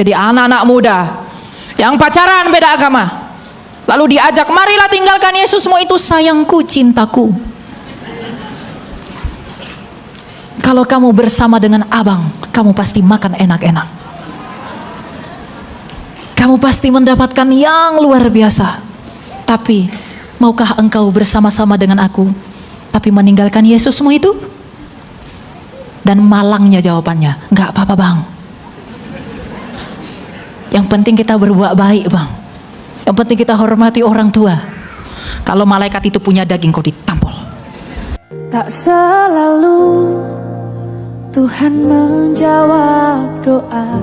Jadi anak-anak muda yang pacaran beda agama, lalu diajak, marilah tinggalkan Yesusmu itu, sayangku, cintaku. Kalau kamu bersama dengan abang, kamu pasti makan enak-enak. Kamu pasti mendapatkan yang luar biasa. Tapi, maukah engkau bersama-sama dengan aku, tapi meninggalkan Yesusmu itu? Dan malangnya jawabannya, enggak apa-apa bang. Yang penting kita berbuat baik bang. Yang penting kita hormati orang tua. Kalau malaikat itu punya daging, kau ditampol. Tak selalu Tuhan menjawab doa,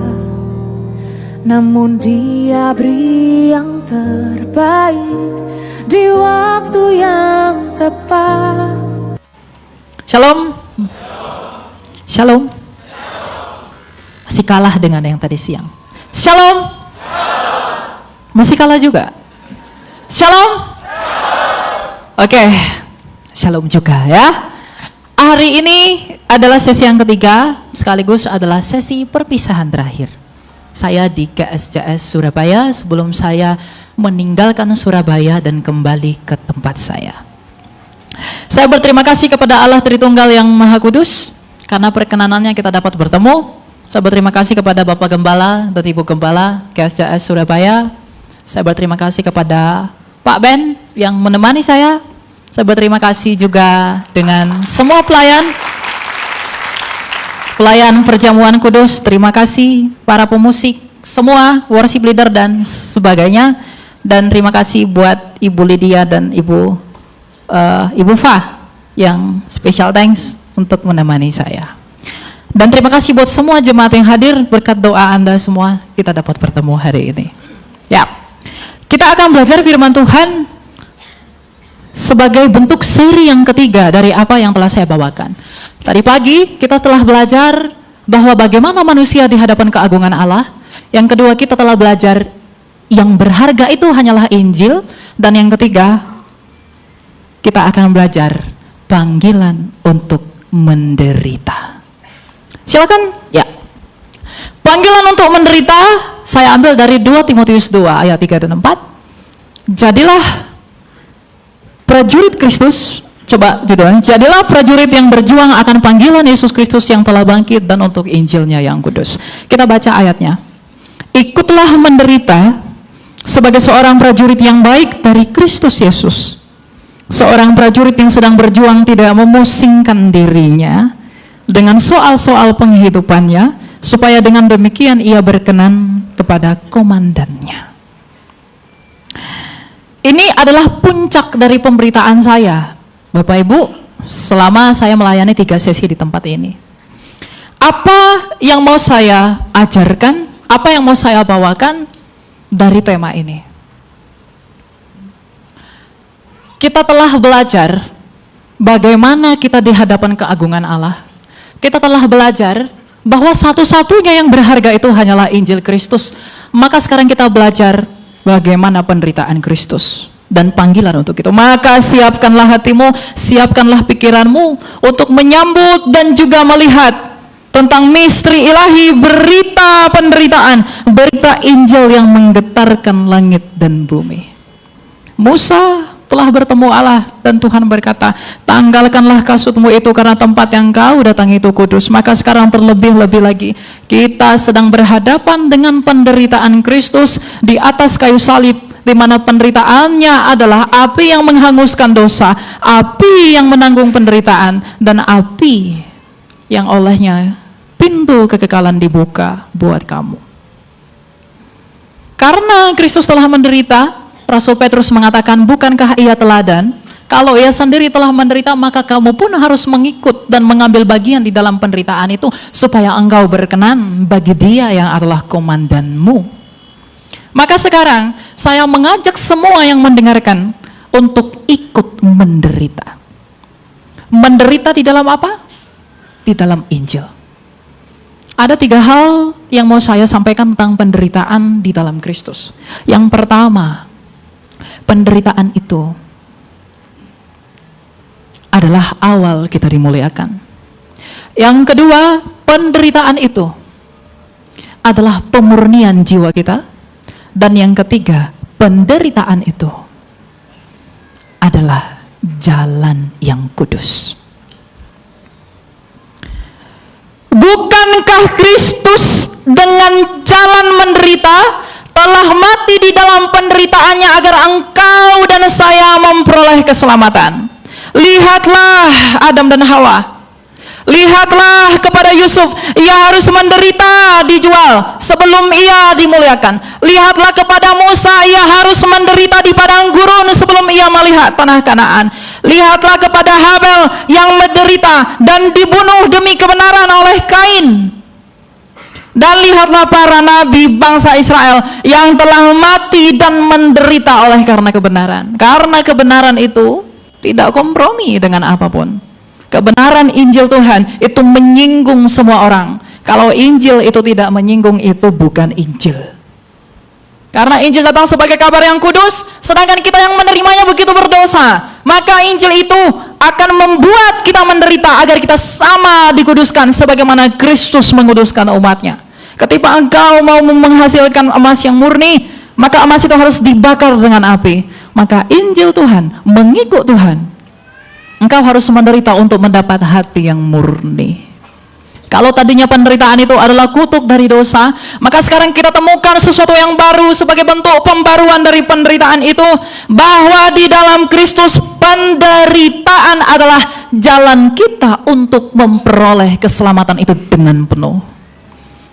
namun Dia beri yang terbaik di waktu yang tepat. Shalom. Shalom. Masih kalah dengan yang tadi siang. Shalom. Masih kalah juga. Shalom. Oke. Shalom juga ya. Hari ini adalah sesi yang ketiga, sekaligus adalah sesi perpisahan terakhir. Saya di KSJS Surabaya sebelum saya meninggalkan Surabaya dan kembali ke tempat saya. Saya berterima kasih kepada Allah Tritunggal yang Maha Kudus karena perkenanannya kita dapat bertemu. Saya berterima kasih kepada Bapak Gembala dan Ibu Gembala KSJS Surabaya. Saya berterima kasih kepada Pak Ben yang menemani saya. Saya berterima kasih juga dengan semua pelayan Perjamuan Kudus. Terima kasih para pemusik, semua worship leader dan sebagainya. Dan terima kasih buat Ibu Lydia dan Ibu Fah yang special thanks untuk menemani saya. Dan terima kasih buat semua jemaat yang hadir, berkat doa Anda semua kita dapat bertemu hari ini. Ya, kita akan belajar firman Tuhan sebagai bentuk seri yang ketiga dari apa yang telah saya bawakan. Tadi pagi kita telah belajar bahwa bagaimana manusia di hadapan keagungan Allah. Yang kedua kita telah belajar yang berharga itu hanyalah Injil. Dan yang ketiga kita akan belajar panggilan untuk menderita. Silakan, ya. Panggilan untuk menderita saya ambil dari 2 Timotius 2 ayat 3 dan 4. Jadilah prajurit Kristus, coba judulnya, jadilah prajurit yang berjuang akan panggilan Yesus Kristus yang telah bangkit dan untuk Injilnya yang kudus. Kita baca ayatnya. Ikutlah menderita sebagai seorang prajurit yang baik dari Kristus Yesus. Seorang prajurit yang sedang berjuang tidak memusingkan dirinya dengan soal-soal penghidupannya, supaya dengan demikian ia berkenan kepada komandannya. Ini adalah puncak dari pemberitaan saya, Bapak Ibu, selama saya melayani 3 sesi di tempat ini. Apa yang mau saya ajarkan, apa yang mau saya bawakan dari tema ini? Kita telah belajar bagaimana kita di hadapan keagungan Allah. Kita telah belajar bahwa satu-satunya yang berharga itu hanyalah Injil Kristus. Maka sekarang kita belajar bagaimana penderitaan Kristus dan panggilan untuk itu. Maka siapkanlah hatimu, siapkanlah pikiranmu untuk menyambut dan juga melihat tentang misteri ilahi, berita penderitaan, berita Injil yang menggetarkan langit dan bumi. Musa telah bertemu Allah dan Tuhan berkata, tanggalkanlah kasutmu itu karena tempat yang kau datangi itu kudus. Maka sekarang terlebih-lebih lagi kita sedang berhadapan dengan penderitaan Kristus di atas kayu salib, di mana penderitaannya adalah api yang menghanguskan dosa, api yang menanggung penderitaan, dan api yang olehnya pintu kekekalan dibuka buat kamu. Karena Kristus telah menderita, Rasul Petrus mengatakan, bukankah ia teladan? Kalau ia sendiri telah menderita, maka kamu pun harus mengikut dan mengambil bagian di dalam penderitaan itu, supaya engkau berkenan bagi Dia yang adalah komandanmu. Maka sekarang saya mengajak semua yang mendengarkan untuk ikut menderita. Menderita di dalam apa? Di dalam Injil. Ada 3 hal yang mau saya sampaikan tentang penderitaan di dalam Kristus. Yang pertama, penderitaan itu adalah awal kita dimuliakan. Yang kedua, penderitaan itu adalah pemurnian jiwa kita. Dan yang ketiga, penderitaan itu adalah jalan yang kudus. Bukankah Kristus dengan jalan menderita telah mati di dalam penderitaannya agar engkau dan saya memperoleh keselamatan? Lihatlah Adam dan Hawa. Lihatlah kepada Yusuf, ia harus menderita, dijual sebelum ia dimuliakan. Lihatlah kepada Musa, ia harus menderita di padang gurun sebelum ia melihat tanah Kanaan. Lihatlah kepada Habel yang menderita dan dibunuh demi kebenaran oleh Kain. Dan lihatlah para nabi bangsa Israel yang telah mati dan menderita oleh karena kebenaran. Karena kebenaran itu tidak kompromi dengan apapun. Kebenaran Injil Tuhan itu menyinggung semua orang. Kalau Injil itu tidak menyinggung, itu bukan Injil. Karena Injil datang sebagai kabar yang kudus, sedangkan kita yang menerimanya begitu berdosa. Maka Injil itu akan membuat kita menderita agar kita sama dikuduskan sebagaimana Kristus menguduskan umatnya. Ketika engkau mau menghasilkan emas yang murni, maka emas itu harus dibakar dengan api. Maka Injil Tuhan, mengikut Tuhan, engkau harus menderita untuk mendapat hati yang murni. Kalau tadinya penderitaan itu adalah kutuk dari dosa, maka sekarang kita temukan sesuatu yang baru sebagai bentuk pembaruan dari penderitaan itu, bahwa di dalam Kristus penderitaan adalah jalan kita untuk memperoleh keselamatan itu dengan penuh.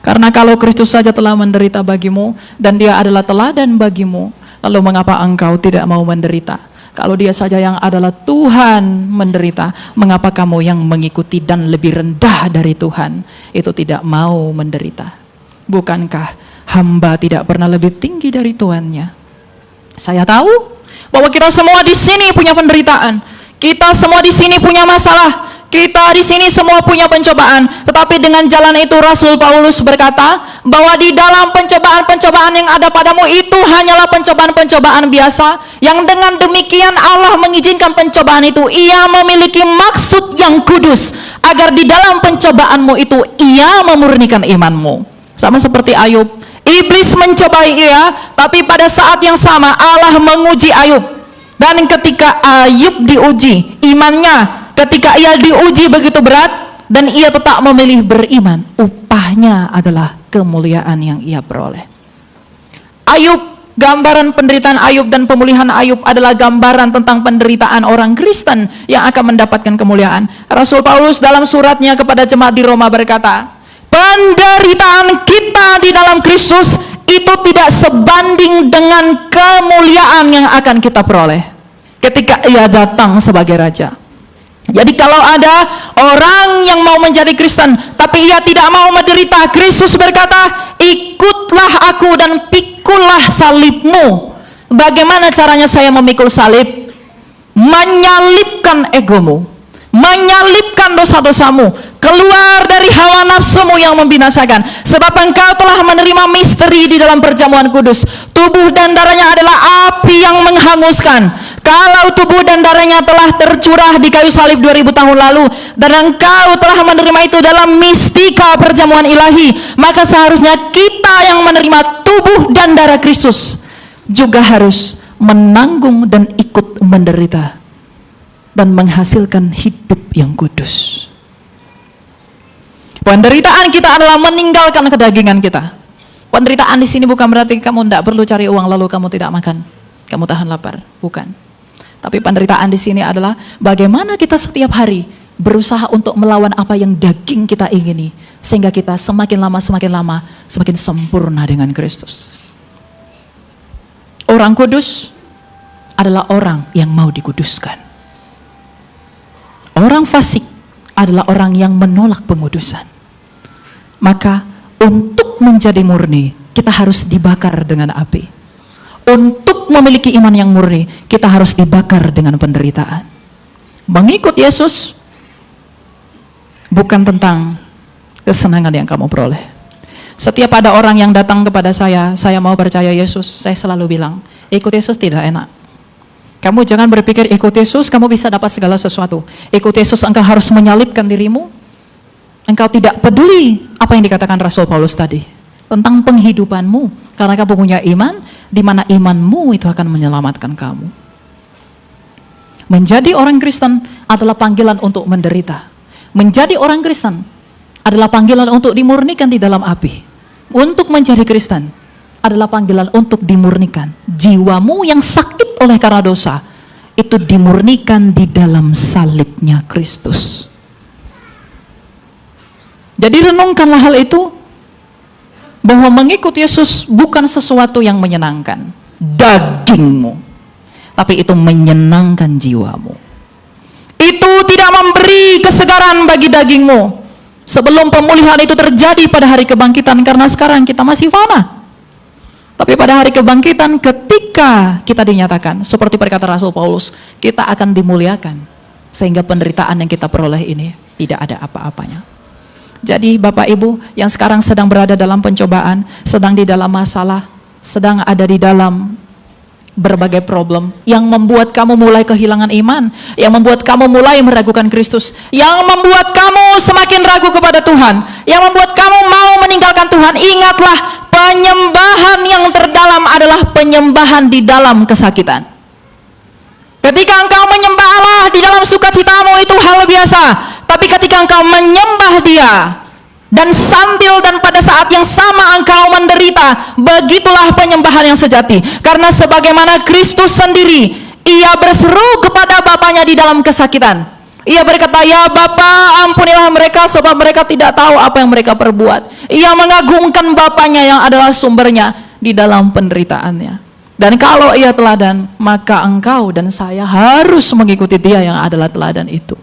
Karena kalau Kristus saja telah menderita bagimu dan dia adalah teladan bagimu, lalu mengapa engkau tidak mau menderita? Kalau dia saja yang adalah Tuhan menderita, mengapa kamu yang mengikuti dan lebih rendah dari Tuhan itu tidak mau menderita? Bukankah hamba tidak pernah lebih tinggi dari tuannya? Saya tahu bahwa kita semua di sini punya penderitaan. Kita semua di sini punya masalah. Kita di sini semua punya pencobaan. Tetapi dengan jalan itu Rasul Paulus berkata bahwa di dalam pencobaan-pencobaan yang ada padamu itu hanyalah pencobaan-pencobaan biasa, yang dengan demikian Allah mengizinkan pencobaan itu. Ia memiliki maksud yang kudus agar di dalam pencobaanmu itu ia memurnikan imanmu. Sama seperti Ayub, iblis mencobai ia, tapi pada saat yang sama Allah menguji Ayub. Dan ketika Ayub diuji imannya, ketika ia diuji begitu berat dan ia tetap memilih beriman, upahnya adalah kemuliaan yang ia peroleh. Ayub, gambaran penderitaan Ayub dan pemulihan Ayub adalah gambaran tentang penderitaan orang Kristen yang akan mendapatkan kemuliaan. Rasul Paulus dalam suratnya kepada jemaat di Roma berkata, penderitaan kita di dalam Kristus itu tidak sebanding dengan kemuliaan yang akan kita peroleh ketika ia datang sebagai Raja. Jadi kalau ada orang yang mau menjadi Kristen tapi ia tidak mau menderita, Kristus berkata, ikutlah aku dan pikulah salibmu. Bagaimana caranya saya memikul salib? Menyalibkan egomu, menyalibkan dosa-dosamu, keluar dari hawa nafsumu yang membinasakan. Sebab engkau telah menerima misteri di dalam perjamuan kudus. Tubuh dan darahnya adalah api yang menghanguskan. Kalau tubuh dan darahnya telah tercurah di kayu salib 2000 tahun lalu, dan engkau telah menerima itu dalam mistika perjamuan ilahi, maka seharusnya kita yang menerima tubuh dan darah Kristus juga harus menanggung dan ikut menderita dan menghasilkan hidup yang kudus. Penderitaan kita adalah meninggalkan kedagingan kita. Penderitaan di sini bukan berarti kamu tidak perlu cari uang lalu kamu tidak makan, kamu tahan lapar, bukan. Tapi penderitaan di sini adalah bagaimana kita setiap hari berusaha untuk melawan apa yang daging kita ingini, sehingga kita semakin lama semakin sempurna dengan Kristus. Orang kudus adalah orang yang mau dikuduskan. Orang fasik adalah orang yang menolak pengudusan. Maka untuk menjadi murni, kita harus dibakar dengan api. Untuk memiliki iman yang murni, kita harus dibakar dengan penderitaan. Mengikut Yesus bukan tentang kesenangan yang kamu peroleh. Setiap ada orang yang datang kepada saya mau percaya Yesus, saya selalu bilang, ikut Yesus tidak enak. Kamu jangan berpikir ikut Yesus kamu bisa dapat segala sesuatu. Ikut Yesus engkau harus menyalibkan dirimu. Engkau tidak peduli apa yang dikatakan Rasul Paulus tadi. tentang penghidupanmu. Karena kamu punya iman, di mana imanmu itu akan menyelamatkan kamu. Menjadi orang Kristen adalah panggilan untuk menderita. Menjadi orang Kristen adalah panggilan untuk dimurnikan di dalam api. Untuk menjadi Kristen adalah panggilan untuk dimurnikan. Jiwamu yang sakit oleh karena dosa, itu dimurnikan di dalam salibnya Kristus. Jadi renungkanlah hal itu, bahwa mengikut Yesus bukan sesuatu yang menyenangkan dagingmu, tapi itu menyenangkan jiwamu. Itu tidak memberi kesegaran bagi dagingmu sebelum pemulihan itu terjadi pada hari kebangkitan, karena sekarang kita masih fana. Tapi pada hari kebangkitan, ketika kita dinyatakan, seperti perkata Rasul Paulus, kita akan dimuliakan, sehingga penderitaan yang kita peroleh ini tidak ada apa-apanya. Jadi Bapak Ibu yang sekarang sedang berada dalam pencobaan, sedang di dalam masalah, sedang ada di dalam berbagai problem yang membuat kamu mulai kehilangan iman, yang membuat kamu mulai meragukan Kristus, yang membuat kamu semakin ragu kepada Tuhan, yang membuat kamu mau meninggalkan Tuhan, ingatlah, penyembahan yang terdalam adalah penyembahan di dalam kesakitan. Ketika engkau menyembah Allah di dalam sukacitamu itu hal biasa, tapi ketika engkau menyembah Dia dan sambil dan pada saat yang sama engkau menderita, begitulah penyembahan yang sejati. Karena sebagaimana Kristus sendiri, Ia berseru kepada Bapanya di dalam kesakitan. Ia berkata, "Ya Bapa, ampunilah mereka sebab mereka tidak tahu apa yang mereka perbuat." Ia mengagungkan Bapanya yang adalah sumbernya di dalam penderitaannya. Dan kalau Ia teladan, maka engkau dan saya harus mengikuti Dia yang adalah teladan itu.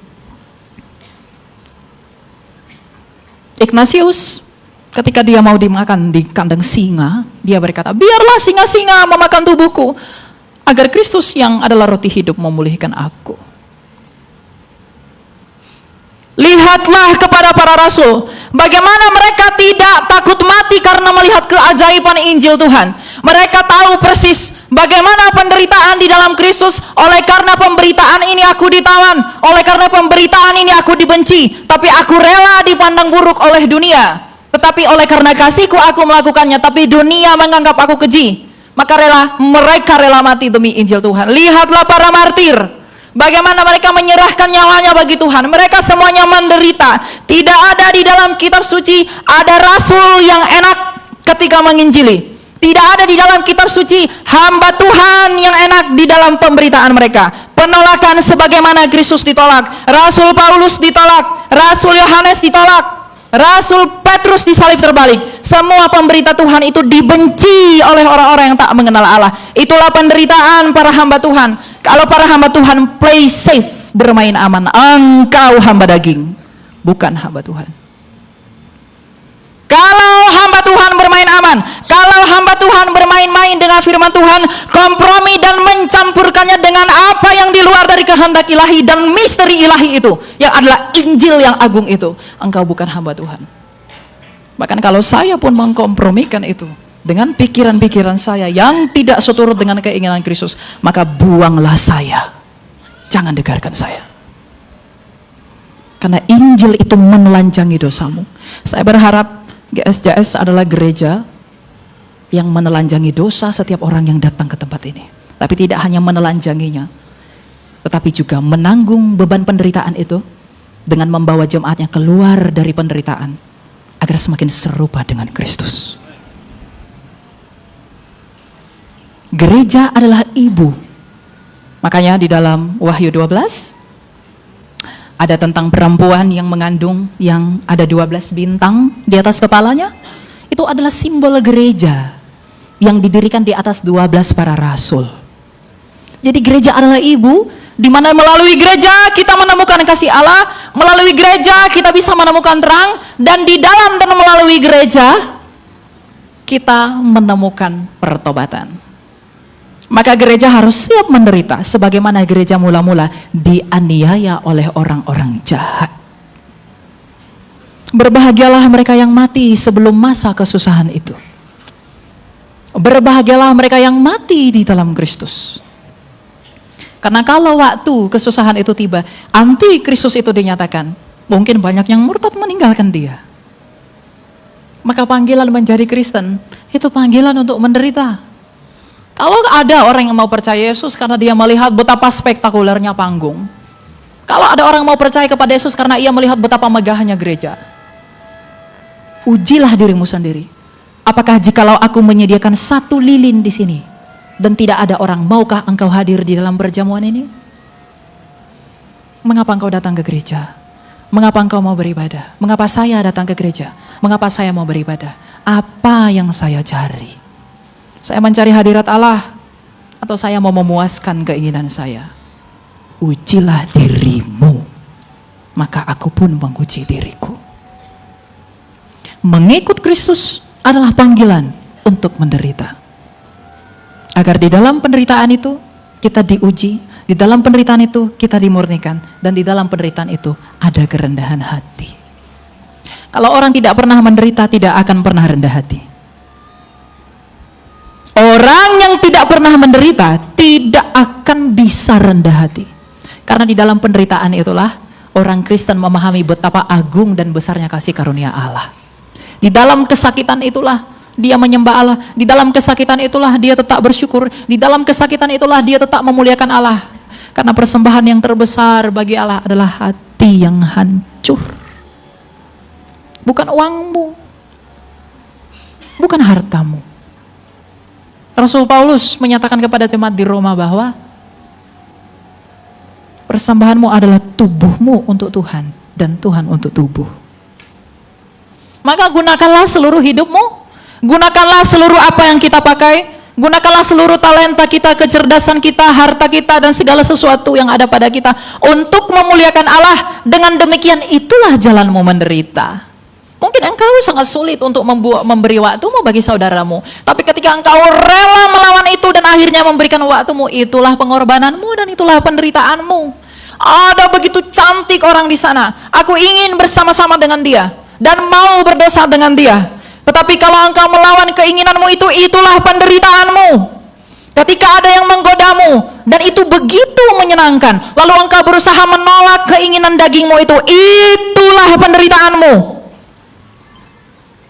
Ignatius, ketika dia mau dimakan di kandang singa, dia berkata, "Biarlah singa-singa memakan tubuhku, agar Kristus yang adalah roti hidup memulihkan aku." Lihatlah kepada para rasul, bagaimana mereka tidak takut mati karena melihat keajaiban Injil Tuhan. Mereka tahu persis bagaimana penderitaan di dalam Kristus. Oleh karena pemberitaan ini aku ditawan, oleh karena pemberitaan ini aku dibenci, tapi aku rela dipandang buruk oleh dunia. Tetapi oleh karena kasihku aku melakukannya, tapi dunia menganggap aku keji. Maka mereka rela mati demi Injil Tuhan. Lihatlah para martir, bagaimana mereka menyerahkan nyawanya bagi Tuhan. Mereka semuanya menderita. Tidak ada di dalam kitab suci ada rasul yang enak ketika menginjili. Tidak ada di dalam kitab suci hamba Tuhan yang enak di dalam pemberitaan mereka. Penolakan sebagaimana Kristus ditolak, Rasul Paulus ditolak, Rasul Yohanes ditolak, Rasul Petrus disalib terbalik. Semua pemberita Tuhan itu dibenci oleh orang-orang yang tak mengenal Allah. Itulah penderitaan para hamba Tuhan. Kalau para hamba Tuhan play safe, bermain aman, engkau hamba daging, bukan hamba Tuhan. Kalau hamba Tuhan bermain aman, kalau hamba Tuhan bermain-main dengan firman Tuhan, kompromi dan mencampurkannya dengan apa yang di luar dari kehendak ilahi dan misteri ilahi itu, yang adalah Injil yang agung itu, engkau bukan hamba Tuhan. Bahkan kalau saya pun mengkompromikan itu dengan pikiran-pikiran saya yang tidak seturut dengan keinginan Kristus, maka buanglah saya, jangan dengarkan saya. Karena Injil itu menelanjangi dosamu. Saya berharap GSJS adalah gereja yang menelanjangi dosa setiap orang yang datang ke tempat ini. Tapi tidak hanya menelanjanginya, tetapi juga menanggung beban penderitaan itu dengan membawa jemaatnya keluar dari penderitaan agar semakin serupa dengan Kristus. Gereja adalah ibu. Makanya di dalam Wahyu 12 ada tentang perempuan yang mengandung yang ada 12 bintang di atas kepalanya. Itu adalah simbol gereja yang didirikan di atas 12 para rasul. Jadi gereja adalah ibu, di mana melalui gereja kita menemukan kasih Allah, melalui gereja kita bisa menemukan terang, dan di dalam dan melalui gereja kita menemukan pertobatan. Maka gereja harus siap menderita sebagaimana gereja mula-mula dianiaya oleh orang-orang jahat. Berbahagialah mereka yang mati sebelum masa kesusahan itu. Berbahagialah mereka yang mati di dalam Kristus. Karena kalau waktu kesusahan itu tiba, anti Kristus itu dinyatakan, mungkin banyak yang murtad meninggalkan dia. Maka panggilan menjadi Kristen, itu panggilan untuk menderita. Kalau ada orang yang mau percaya Yesus karena dia melihat betapa spektakulernya panggung. Kalau ada orang mau percaya kepada Yesus karena ia melihat betapa megahnya gereja. Ujilah dirimu sendiri. Apakah jikalau aku menyediakan 1 lilin di sini dan tidak ada orang, maukah engkau hadir di dalam perjamuan ini? Mengapa engkau datang ke gereja? Mengapa engkau mau beribadah? Mengapa saya datang ke gereja? Mengapa saya mau beribadah? Apa yang saya cari? Saya mencari hadirat Allah atau saya mau memuaskan keinginan saya? Ujilah dirimu, maka aku pun menguji diriku. Mengikut Kristus adalah panggilan untuk menderita. Agar di dalam penderitaan itu kita diuji, di dalam penderitaan itu kita dimurnikan, dan di dalam penderitaan itu ada kerendahan hati. Kalau orang tidak pernah menderita, tidak akan pernah rendah hati. Orang yang tidak pernah menderita tidak akan bisa rendah hati. Karena di dalam penderitaan itulah orang Kristen memahami betapa agung dan besarnya kasih karunia Allah. Di dalam kesakitan itulah dia menyembah Allah. Di dalam kesakitan itulah dia tetap bersyukur. Di dalam kesakitan itulah dia tetap memuliakan Allah. Karena persembahan yang terbesar bagi Allah adalah hati yang hancur. Bukan uangmu, bukan hartamu. Rasul Paulus menyatakan kepada jemaat di Roma bahwa persembahanmu adalah tubuhmu untuk Tuhan dan Tuhan untuk tubuh. Maka gunakanlah seluruh hidupmu, gunakanlah seluruh apa yang kita pakai, gunakanlah seluruh talenta kita, kecerdasan kita, harta kita, dan segala sesuatu yang ada pada kita untuk memuliakan Allah. Dengan demikian itulah jalanmu menderita. Mungkin engkau sangat sulit untuk memberi waktumu bagi saudaramu, tapi ketika engkau rela melawan itu dan akhirnya memberikan waktumu, itulah pengorbananmu dan itulah penderitaanmu. Ada begitu cantik orang di sana, aku ingin bersama-sama dengan dia dan mau berdosa dengan dia. Tetapi kalau engkau melawan keinginanmu itu, itulah penderitaanmu. Ketika ada yang menggodamu dan itu begitu menyenangkan, lalu engkau berusaha menolak keinginan dagingmu itu, itulah penderitaanmu.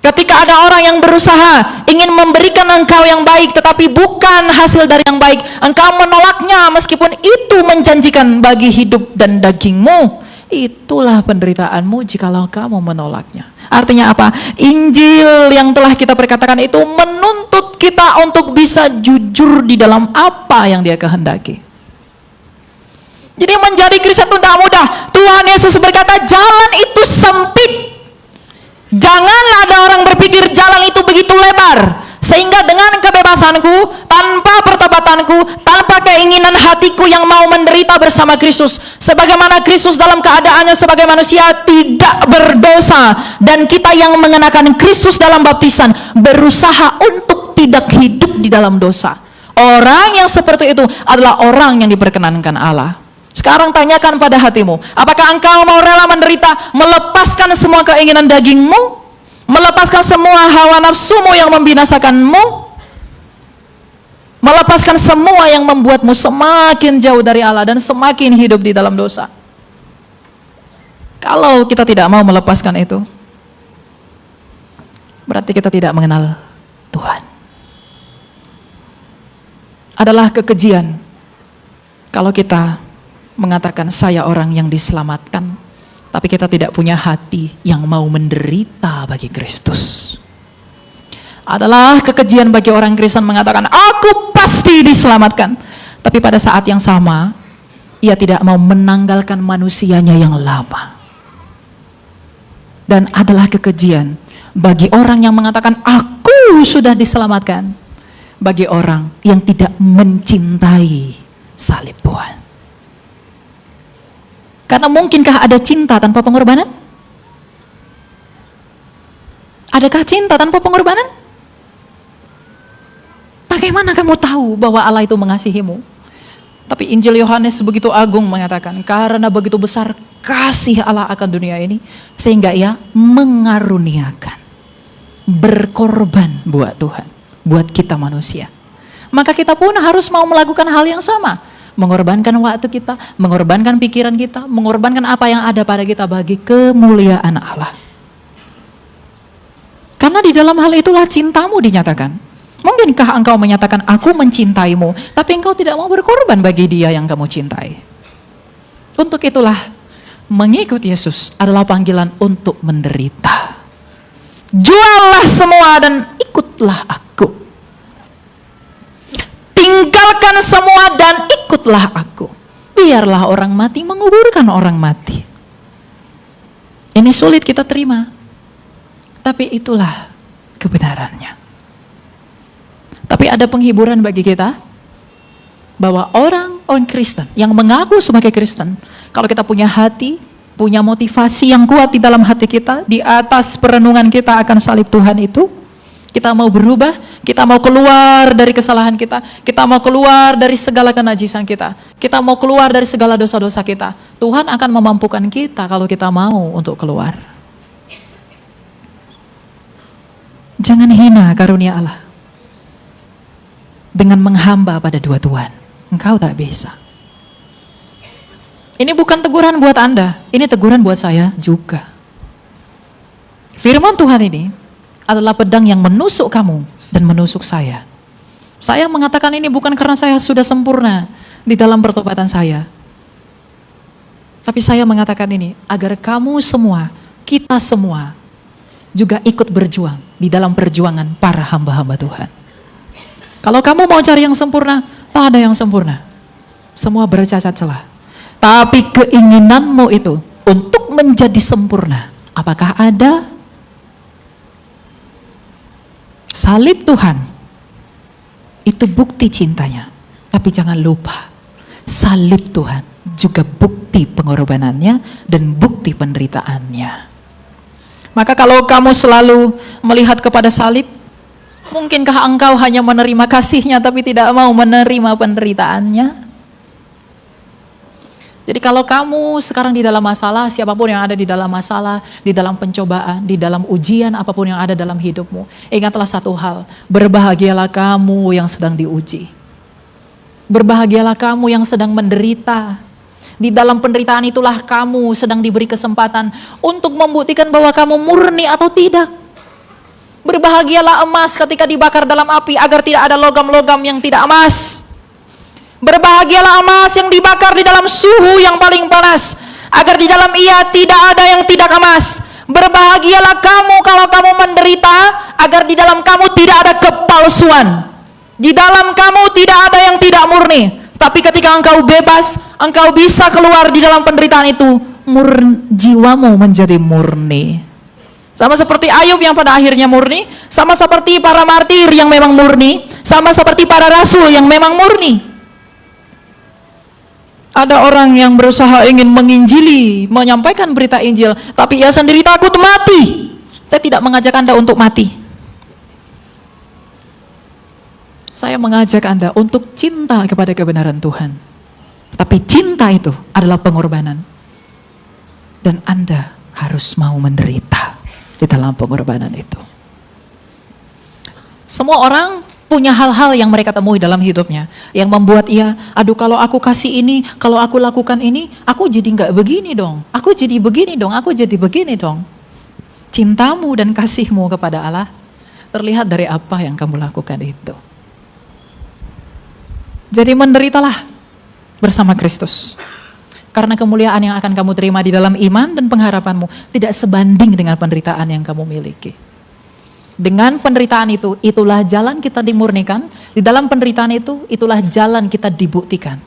Ketika ada orang yang berusaha ingin memberikan engkau yang baik tetapi bukan hasil dari yang baik, engkau menolaknya meskipun itu menjanjikan bagi hidup dan dagingmu, itulah penderitaanmu jikalau kamu menolaknya. Artinya apa? Injil yang telah kita perkatakan itu menuntut kita untuk bisa jujur di dalam apa yang dia kehendaki. Jadi menjadi Kristen itu tidak mudah. Tuhan Yesus berkata jalan itu sempit. Jangan ada orang berpikir jalan itu begitu lebar, sehingga dengan kebebasanku, tanpa pertobatanku, tanpa keinginan hatiku yang mau menderita bersama Kristus, sebagaimana Kristus dalam keadaannya sebagai manusia tidak berdosa, dan kita yang mengenakan Kristus dalam baptisan berusaha untuk tidak hidup di dalam dosa. Orang yang seperti itu adalah orang yang diperkenankan Allah. Sekarang tanyakan pada hatimu, apakah engkau mau rela menderita, melepaskan semua keinginan dagingmu, melepaskan semua hawa nafsumu yang membinasakanmu, melepaskan semua yang membuatmu semakin jauh dari Allah dan semakin hidup di dalam dosa? Kalau kita tidak mau melepaskan itu, berarti kita tidak mengenal Tuhan. Adalah kekejian kalau kita mengatakan saya orang yang diselamatkan, tapi kita tidak punya hati yang mau menderita bagi Kristus. Adalah kekejian bagi orang Kristen mengatakan aku pasti diselamatkan, tapi pada saat yang sama ia tidak mau menanggalkan manusianya yang lama. Dan adalah kekejian bagi orang yang mengatakan aku sudah diselamatkan, bagi orang yang tidak mencintai salib Tuhan. Karena mungkinkah ada cinta tanpa pengorbanan? Adakah cinta tanpa pengorbanan? Bagaimana kamu tahu bahwa Allah itu mengasihimu? Tapi Injil Yohanes begitu agung mengatakan, karena begitu besar kasih Allah akan dunia ini, sehingga ia mengaruniakan, berkorban buat Tuhan, buat kita manusia. Maka kita pun harus mau melakukan hal yang sama. Mengorbankan waktu kita, mengorbankan pikiran kita, mengorbankan apa yang ada pada kita bagi kemuliaan Allah. Karena di dalam hal itulah cintamu dinyatakan. Mungkinkah engkau menyatakan aku mencintaimu, tapi engkau tidak mau berkorban bagi dia yang kamu cintai? Untuk itulah mengikut Yesus adalah panggilan untuk menderita. Juallah semua dan ikutlah aku. Tinggalkan semua dan ikutlah aku. Biarlah orang mati menguburkan orang mati. Ini sulit kita terima, tapi itulah kebenarannya. Tapi ada penghiburan bagi kita, bahwa orang Kristen yang mengaku sebagai Kristen, kalau kita punya hati, punya motivasi yang kuat di dalam hati kita, di atas perenungan kita akan salib Tuhan itu, kita mau berubah, kita mau keluar dari kesalahan kita mau keluar dari segala kenajisan kita mau keluar dari segala dosa-dosa kita. Tuhan akan memampukan kita kalau kita mau untuk keluar. Jangan hina karunia Allah dengan menghamba pada dua Tuhan. Engkau tak bisa. Ini bukan teguran buat Anda, ini teguran buat saya juga. Firman Tuhan ini adalah pedang yang menusuk kamu dan menusuk saya. Saya mengatakan ini bukan karena saya sudah sempurna di dalam pertobatan saya. Tapi saya mengatakan ini agar kamu semua, kita semua juga ikut berjuang di dalam perjuangan para hamba-hamba Tuhan. Kalau kamu mau cari yang sempurna, tak ada yang sempurna. Semua bercacat celah. Tapi keinginanmu itu untuk menjadi sempurna, apakah ada? Salib Tuhan itu bukti cintanya. Tapi jangan lupa, salib Tuhan juga bukti pengorbanannya dan bukti penderitaannya. Maka kalau kamu selalu melihat kepada salib, mungkinkah engkau hanya menerima kasihnya tapi tidak mau menerima penderitaannya? Jadi kalau kamu sekarang di dalam masalah, siapapun yang ada di dalam masalah, di dalam pencobaan, di dalam ujian apapun yang ada dalam hidupmu, ingatlah satu hal, berbahagialah kamu yang sedang diuji. Berbahagialah kamu yang sedang menderita. Di dalam penderitaan itulah kamu sedang diberi kesempatan untuk membuktikan bahwa kamu murni atau tidak. Berbahagialah emas ketika dibakar dalam api agar tidak ada logam-logam yang tidak emas. Berbahagialah emas yang dibakar di dalam suhu yang paling panas agar di dalam ia tidak ada yang tidak emas. Berbahagialah kamu kalau kamu menderita agar di dalam kamu tidak ada kepalsuan. Di dalam kamu tidak ada yang tidak murni. Tapi ketika engkau bebas, engkau bisa keluar di dalam penderitaan itu, jiwamu menjadi murni. Sama seperti Ayub yang pada akhirnya murni, sama seperti para martir yang memang murni, sama seperti para rasul yang memang murni. Ada orang yang berusaha ingin menginjili, menyampaikan berita Injil, tapi ia sendiri takut mati. Saya tidak mengajak Anda untuk mati. Saya mengajak Anda untuk cinta kepada kebenaran Tuhan. Tapi cinta itu adalah pengorbanan. Dan Anda harus mau menderita di dalam pengorbanan itu. Semua orang punya hal-hal yang mereka temui dalam hidupnya yang membuat ia, aduh kalau aku kasih ini, kalau aku lakukan ini, aku jadi nggak begini dong, aku jadi begini dong, aku jadi begini dong. Cintamu dan kasihmu kepada Allah terlihat dari apa yang kamu lakukan itu. Jadi menderitalah bersama Kristus, karena kemuliaan yang akan kamu terima di dalam iman dan pengharapanmu tidak sebanding dengan penderitaan yang kamu miliki. Dengan penderitaan itu, itulah jalan kita dimurnikan. Di dalam penderitaan itu, itulah jalan kita dibuktikan.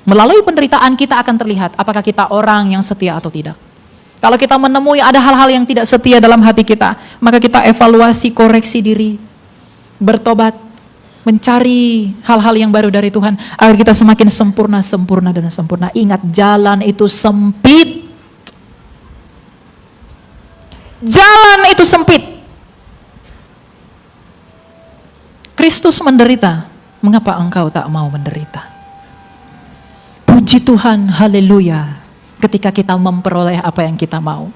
Melalui penderitaan kita akan terlihat apakah kita orang yang setia atau tidak. Kalau kita menemui ada hal-hal yang tidak setia dalam hati kita, maka kita evaluasi, koreksi diri, bertobat, mencari hal-hal yang baru dari Tuhan, agar kita semakin sempurna, sempurna, dan sempurna. Ingat, jalan itu sempit. Jalan itu sempit. Kristus menderita, mengapa engkau tak mau menderita? Puji Tuhan, haleluya, ketika kita memperoleh apa yang kita mau.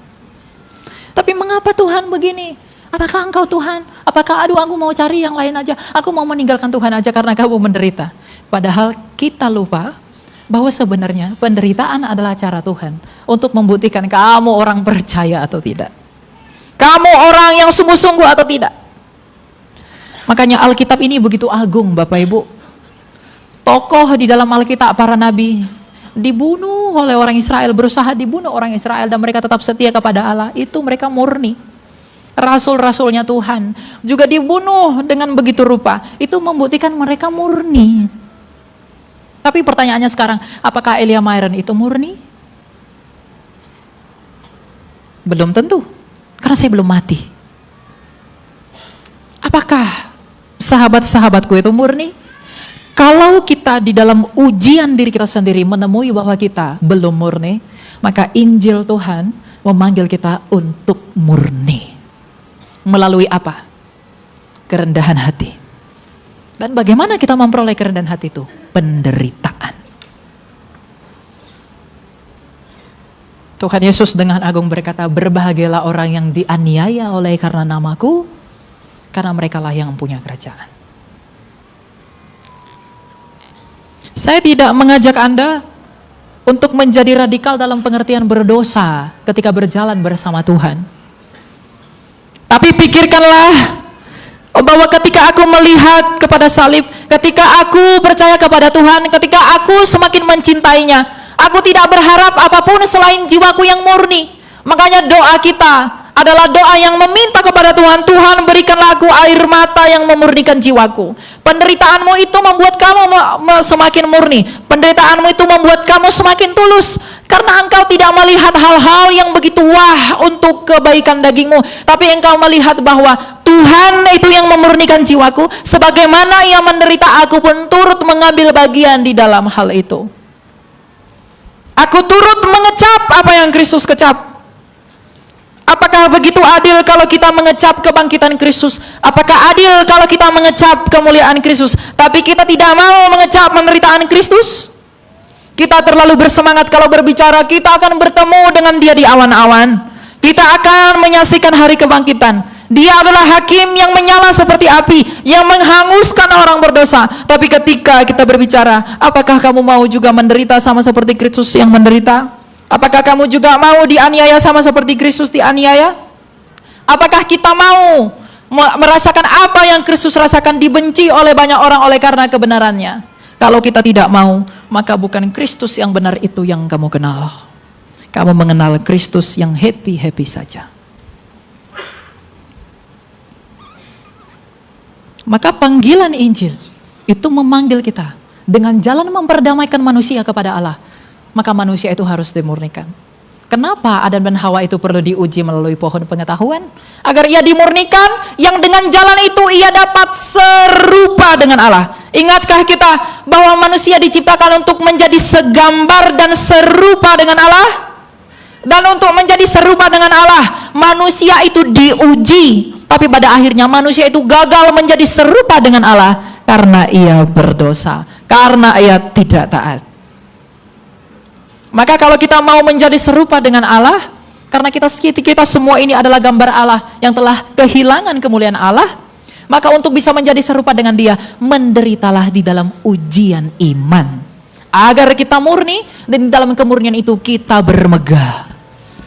Tapi mengapa Tuhan begini? Apakah engkau Tuhan? Apakah aduh aku mau cari yang lain aja? Aku mau meninggalkan Tuhan aja karena kamu menderita. Padahal kita lupa bahwa sebenarnya penderitaan adalah cara Tuhan untuk membuktikan kamu orang percaya atau tidak. Kamu orang yang sungguh-sungguh atau tidak? Makanya Alkitab ini begitu agung, Bapak Ibu. Tokoh di dalam Alkitab, para nabi, dibunuh oleh orang Israel, berusaha dibunuh orang Israel, dan mereka tetap setia kepada Allah. Itu mereka murni. Rasul-rasulnya Tuhan juga dibunuh dengan begitu rupa. Itu membuktikan mereka murni. Tapi pertanyaannya sekarang, apakah Elia Myron itu murni? Belum tentu, karena saya belum mati. Apakah sahabat-sahabatku itu murni? Kalau kita di dalam ujian diri kita sendiri menemui bahwa kita belum murni, maka Injil Tuhan memanggil kita untuk murni. Melalui apa? Kerendahan hati. Dan bagaimana kita memperoleh kerendahan hati itu? Penderitaan. Tuhan Yesus dengan agung berkata, berbahagialah orang yang dianiaya oleh karena namaku, karena merekalah yang punya kerajaan. Saya tidak mengajak Anda untuk menjadi radikal dalam pengertian berdosa ketika berjalan bersama Tuhan. Tapi pikirkanlah bahwa ketika aku melihat kepada salib, ketika aku percaya kepada Tuhan, ketika aku semakin mencintainya, aku tidak berharap apapun selain jiwaku yang murni. Makanya doa kita adalah doa yang meminta kepada Tuhan, Tuhan berikanlah aku air mata yang memurnikan jiwaku. Penderitaanmu itu membuat kamu semakin murni. Penderitaanmu itu membuat kamu semakin tulus. Karena engkau tidak melihat hal-hal yang begitu wah untuk kebaikan dagingmu. Tapi engkau melihat bahwa Tuhan itu yang memurnikan jiwaku. Sebagaimana ia menderita, aku pun turut mengambil bagian di dalam hal itu. Aku turut mengecap apa yang Kristus kecap. Apakah begitu adil kalau kita mengecap kebangkitan Kristus? Apakah adil kalau kita mengecap kemuliaan Kristus? Tapi kita tidak mau mengecap penderitaan Kristus. Kita terlalu bersemangat kalau berbicara kita akan bertemu dengan Dia di awan-awan. Kita akan menyaksikan hari kebangkitan. Dia adalah hakim yang menyala seperti api, yang menghanguskan orang berdosa. Tapi ketika kita berbicara, apakah kamu mau juga menderita sama seperti Kristus yang menderita? Apakah kamu juga mau dianiaya sama seperti Kristus dianiaya? Apakah kita mau merasakan apa yang Kristus rasakan, dibenci oleh banyak orang oleh karena kebenarannya? Kalau kita tidak mau, maka bukan Kristus yang benar itu yang kamu kenal. Kamu mengenal Kristus yang happy-happy saja. Maka panggilan Injil itu memanggil kita dengan jalan memperdamaikan manusia kepada Allah. Maka manusia itu harus dimurnikan. Kenapa Adam dan Hawa itu perlu diuji melalui pohon pengetahuan? Agar ia dimurnikan, yang dengan jalan itu ia dapat serupa dengan Allah. Ingatkah kita bahwa manusia diciptakan untuk menjadi segambar dan serupa dengan Allah? Dan untuk menjadi serupa dengan Allah, manusia itu diuji. Tapi pada akhirnya manusia itu gagal menjadi serupa dengan Allah karena ia berdosa, karena ia tidak taat. Maka kalau kita mau menjadi serupa dengan Allah, karena kita semua ini adalah gambar Allah yang telah kehilangan kemuliaan Allah, maka untuk bisa menjadi serupa dengan Dia, menderitalah di dalam ujian iman. Agar kita murni, dan di dalam kemurnian itu kita bermegah.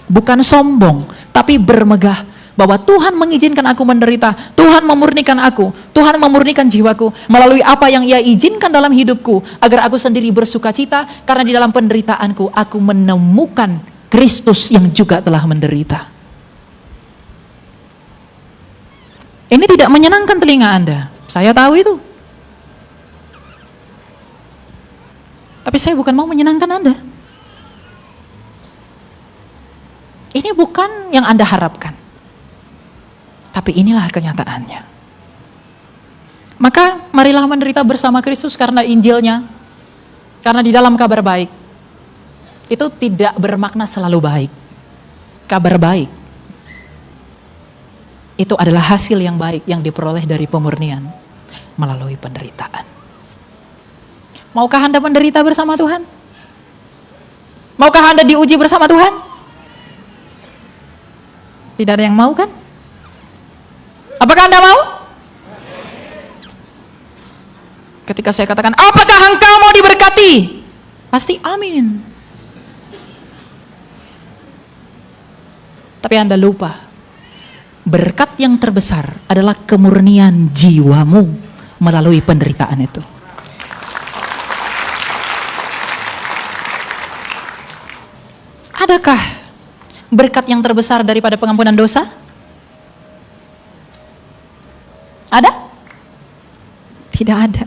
Bukan sombong, tapi bermegah. Bahwa Tuhan mengizinkan aku menderita, Tuhan memurnikan aku, Tuhan memurnikan jiwaku melalui apa yang Ia izinkan dalam hidupku, agar aku sendiri bersuka cita, karena di dalam penderitaanku aku menemukan Kristus yang juga telah menderita. Ini tidak menyenangkan telinga Anda, saya tahu itu. Tapi saya bukan mau menyenangkan Anda. Ini bukan yang Anda harapkan. Tapi inilah kenyataannya. Maka marilah menderita bersama Kristus karena Injilnya. Karena di dalam kabar baik itu tidak bermakna selalu baik. Kabar baik itu adalah hasil yang baik yang diperoleh dari pemurnian melalui penderitaan. Maukah Anda menderita bersama Tuhan? Maukah Anda diuji bersama Tuhan? Tidak ada yang mau kan? Apakah Anda mau? Ketika saya katakan, apakah engkau mau diberkati? Pasti amin. Tapi Anda lupa berkat yang terbesar adalah kemurnian jiwamu melalui penderitaan itu. Adakah berkat yang terbesar daripada pengampunan dosa? Ada? Tidak ada.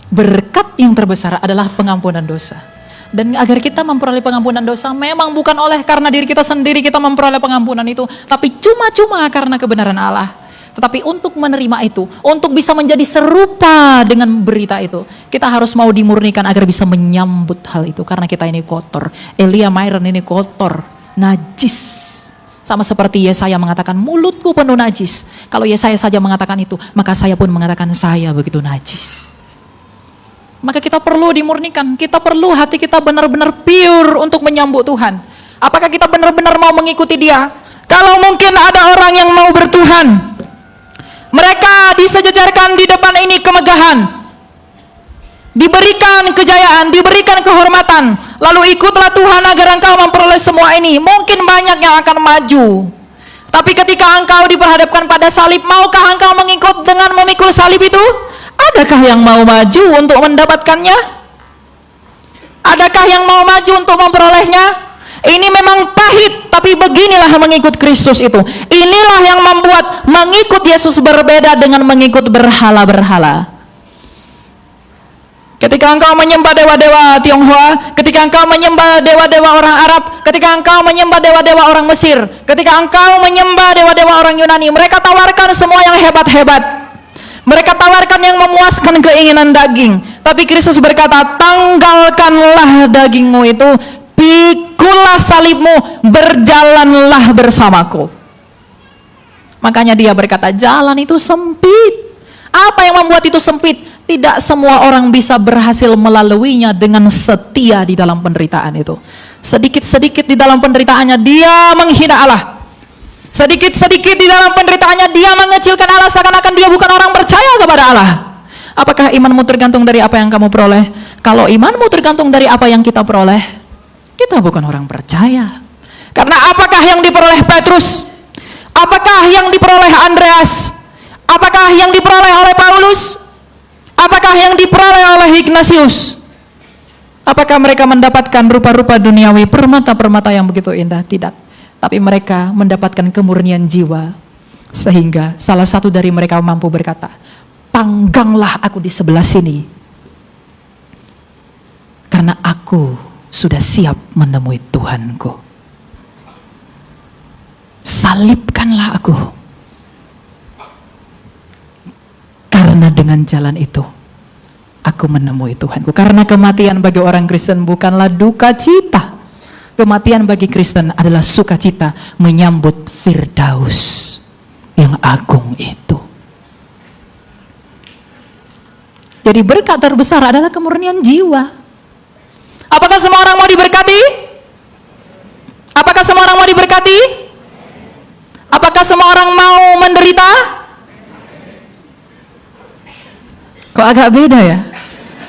Berkat yang terbesar adalah pengampunan dosa. Dan agar kita memperoleh pengampunan dosa memang bukan oleh karena diri kita sendiri kita memperoleh pengampunan itu, tapi cuma-cuma karena kebenaran Allah. Tetapi untuk menerima itu, untuk bisa menjadi serupa dengan berita itu, kita harus mau dimurnikan agar bisa menyambut hal itu. Karena kita ini kotor. Elia Myron ini kotor, najis. Sama seperti Yesaya mengatakan, mulutku penuh najis. Kalau Yesaya saja mengatakan itu, maka saya pun mengatakan saya begitu najis. Maka kita perlu dimurnikan, kita perlu hati kita benar-benar pure untuk menyambut Tuhan. Apakah kita benar-benar mau mengikuti Dia? Kalau mungkin ada orang yang mau bertuhan, mereka disejajarkan di depan ini kemegahan, diberikan kejayaan, diberikan kehormatan, lalu ikutlah Tuhan agar engkau memperoleh semua ini. Mungkin banyak yang akan maju, tapi ketika engkau diperhadapkan pada salib, maukah engkau mengikut dengan memikul salib itu? Adakah yang mau maju untuk mendapatkannya? Adakah yang mau maju untuk memperolehnya? Ini memang pahit, tapi beginilah mengikut Kristus itu. Inilah yang membuat mengikut Yesus berbeda dengan mengikut berhala-berhala. Ketika engkau menyembah dewa-dewa Tionghoa, ketika engkau menyembah dewa-dewa orang Arab, ketika engkau menyembah dewa-dewa orang Mesir, ketika engkau menyembah dewa-dewa orang Yunani, mereka tawarkan semua yang hebat-hebat. Mereka tawarkan yang memuaskan keinginan daging. Tapi Kristus berkata, tanggalkanlah dagingmu itu, pikulah salibmu, berjalanlah bersamaku. Makanya Dia berkata, jalan itu sempit. Apa yang membuat itu sempit? Tidak semua orang bisa berhasil melaluinya dengan setia di dalam penderitaan itu. Sedikit-sedikit di dalam penderitaannya dia menghina Allah. Sedikit-sedikit di dalam penderitaannya dia mengecilkan Allah, seakan-akan dia bukan orang percaya kepada Allah. Apakah imanmu tergantung dari apa yang kamu peroleh? Kalau imanmu tergantung dari apa yang kita peroleh, kita bukan orang percaya. Karena apakah yang diperoleh Petrus? Apakah yang diperoleh Andreas? Apakah yang diperoleh oleh Paulus? Apakah yang diperoleh oleh Ignatius? Apakah mereka mendapatkan rupa-rupa duniawi, permata-permata yang begitu indah? Tidak. Tapi mereka mendapatkan kemurnian jiwa, sehingga salah satu dari mereka mampu berkata, pangganglah aku di sebelah sini, karena aku sudah siap menemui Tuhanku. Salibkanlah aku, karena dengan jalan itu aku menemui Tuhanku. Karena kematian bagi orang Kristen bukanlah duka cita. Kematian bagi Kristen adalah sukacita menyambut Firdaus yang agung itu. Jadi berkat terbesar adalah kemurnian jiwa. Apakah semua orang mau diberkati? Apakah semua orang mau diberkati? Apakah semua orang mau menderita? Kok agak beda ya?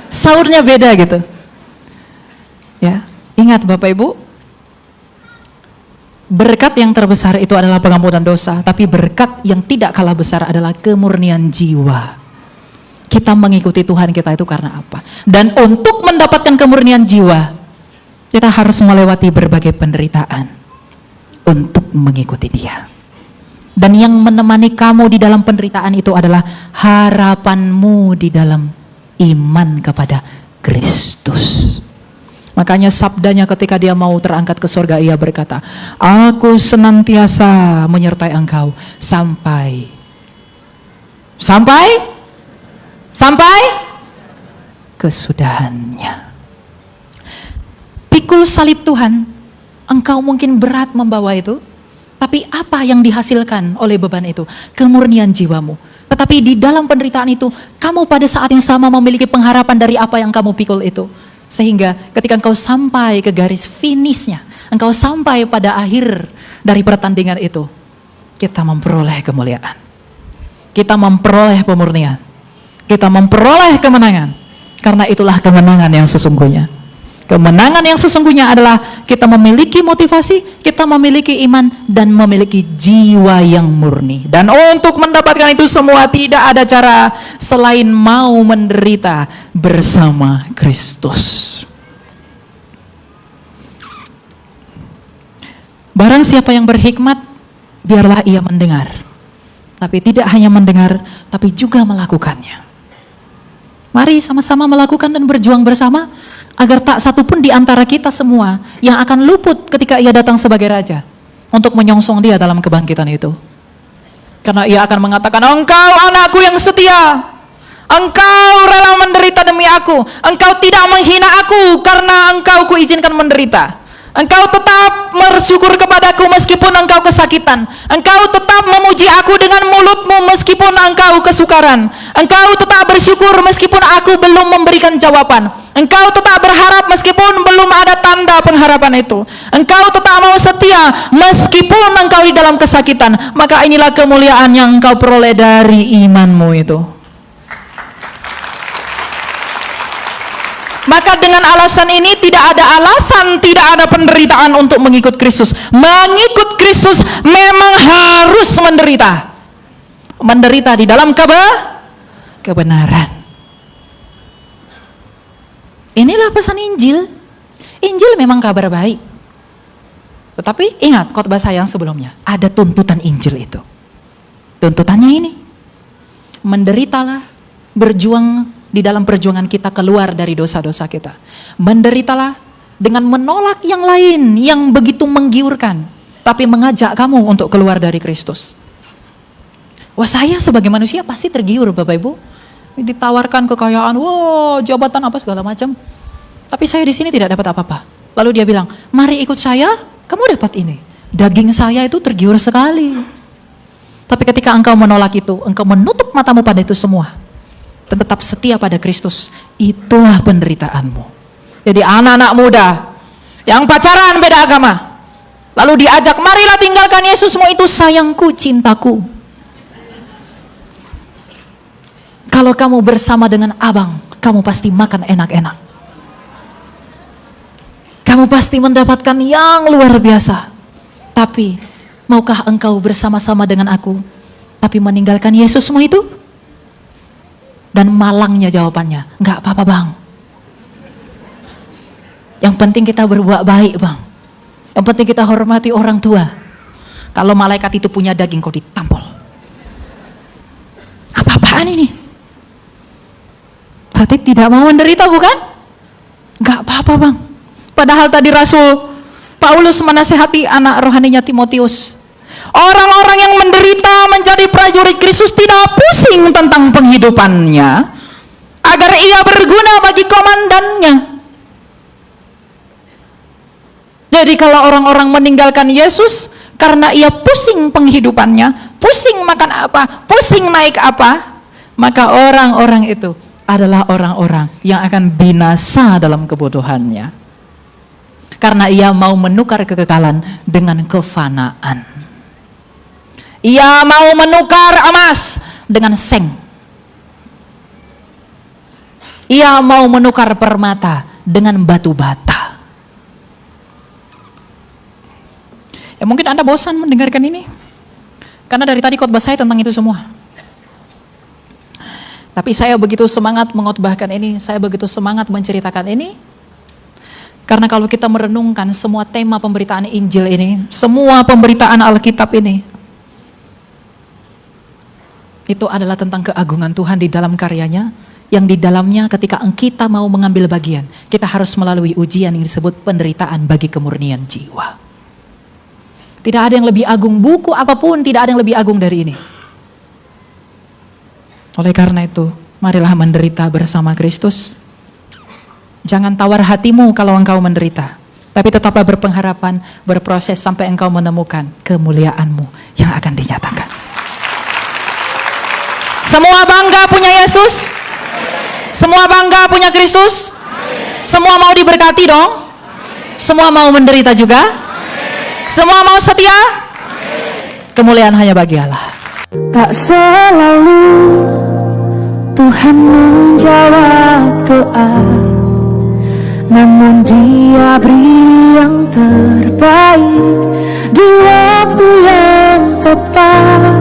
Saurnya beda gitu. Ya, ingat Bapak Ibu, berkat yang terbesar itu adalah pengampunan dosa, tapi berkat yang tidak kalah besar adalah kemurnian jiwa. Kita mengikuti Tuhan kita itu karena apa? Dan untuk mendapatkan kemurnian jiwa, kita harus melewati berbagai penderitaan untuk mengikuti Dia. Dan yang menemani kamu di dalam penderitaan itu adalah harapanmu di dalam iman kepada Kristus. Makanya sabdanya ketika Dia mau terangkat ke surga, Ia berkata, aku senantiasa menyertai engkau sampai kesudahannya. Pikul salib Tuhan, engkau mungkin berat membawa itu, tapi apa yang dihasilkan oleh beban itu? Kemurnian jiwamu. Tetapi di dalam penderitaan itu, kamu pada saat yang sama memiliki pengharapan dari apa yang kamu pikul itu. Sehingga ketika engkau sampai ke garis finishnya, engkau sampai pada akhir dari pertandingan itu, kita memperoleh kemuliaan, kita memperoleh pemurnian, kita memperoleh kemenangan. Karena itulah kemenangan yang sesungguhnya. Kemenangan yang sesungguhnya adalah kita memiliki motivasi, kita memiliki iman, dan memiliki jiwa yang murni. Dan untuk mendapatkan itu semua tidak ada cara selain mau menderita bersama Kristus. Barang siapa yang berhikmat, biarlah ia mendengar. Tapi tidak hanya mendengar, tapi juga melakukannya. Mari sama-sama melakukan dan berjuang bersama, agar tak satu pun di antara kita semua yang akan luput ketika ia datang sebagai raja untuk menyongsong dia dalam kebangkitan itu. Karena ia akan mengatakan, engkau anakku yang setia, engkau rela menderita demi aku, engkau tidak menghina aku karena engkau kuizinkan menderita. Engkau tetap bersyukur kepadaku meskipun engkau kesakitan. Engkau tetap memuji aku dengan mulutmu meskipun engkau kesukaran. Engkau tetap bersyukur meskipun aku belum memberikan jawaban. Engkau tetap berharap meskipun belum ada tanda pengharapan itu. Engkau tetap mau setia meskipun engkau di dalam kesakitan. Maka inilah kemuliaan yang engkau peroleh dari imanmu itu. Maka dengan alasan ini tidak ada alasan, tidak ada penderitaan untuk mengikut Kristus. Mengikut Kristus memang harus menderita. Menderita di dalam kebenaran. Inilah pesan Injil. Injil memang kabar baik. Tetapi ingat khotbah saya yang sebelumnya, ada tuntutan Injil itu. Tuntutannya ini, menderitalah, berjuang di dalam perjuangan kita keluar dari dosa-dosa kita. Menderitalah dengan menolak yang lain yang begitu menggiurkan, tapi mengajak kamu untuk keluar dari Kristus. Wah, saya sebagai manusia pasti tergiur, Bapak Ibu. Ditawarkan kekayaan, wah, jabatan apa segala macam. Tapi saya di sini tidak dapat apa-apa. Lalu dia bilang, mari ikut saya, kamu dapat ini. Daging saya itu tergiur sekali. Tapi ketika engkau menolak itu, engkau menutup matamu pada itu semua, tetap setia pada Kristus, itulah penderitaanmu. Jadi anak-anak muda yang pacaran beda agama, lalu diajak, marilah tinggalkan Yesusmu itu, sayangku, cintaku. Kalau kamu bersama dengan abang, kamu pasti makan enak-enak. Kamu pasti mendapatkan yang luar biasa. Tapi maukah engkau bersama-sama dengan aku, tapi meninggalkan Yesusmu itu? Dan malangnya jawabannya, enggak apa-apa bang. Yang penting kita berbuat baik bang. Yang penting kita hormati orang tua. Kalau malaikat itu punya daging, kau ditampol. Apa-apaan ini? Berarti tidak mau menderita bukan? Enggak apa-apa bang. Padahal tadi Rasul Paulus menasehati anak rohaninya Timotius. Orang-orang yang menderita menjadi prajurit Kristus tidak pusing tentang penghidupannya, agar ia berguna bagi komandannya. Jadi kalau orang-orang meninggalkan Yesus karena ia pusing penghidupannya, pusing makan apa, pusing naik apa, maka orang-orang itu adalah orang-orang yang akan binasa dalam kebodohannya. Karena ia mau menukar kekekalan dengan kefanaan. Ia mau menukar emas dengan seng. Ia mau menukar permata dengan batu bata. Ya mungkin Anda bosan mendengarkan ini, karena dari tadi khotbah saya tentang itu semua. Tapi saya begitu semangat mengkhotbahkan ini, saya begitu semangat menceritakan ini, karena kalau kita merenungkan semua tema pemberitaan Injil ini, semua pemberitaan Alkitab ini, itu adalah tentang keagungan Tuhan di dalam karyanya, yang di dalamnya ketika kita mau mengambil bagian, kita harus melalui ujian yang disebut penderitaan bagi kemurnian jiwa. Tidak ada yang lebih agung, buku apapun tidak ada yang lebih agung dari ini. Oleh karena itu, marilah menderita bersama Kristus. Jangan tawar hatimu kalau engkau menderita, tapi tetaplah berpengharapan, berproses sampai engkau menemukan kemuliaanmu yang akan dinyatakan. Semua bangga punya Yesus? Semua bangga punya Kristus? Semua mau diberkati dong? Semua mau menderita juga? Semua mau setia? Kemuliaan hanya bagi Allah. Tak selalu Tuhan menjawab doa, namun Dia beri yang terbaik di waktu yang tepat.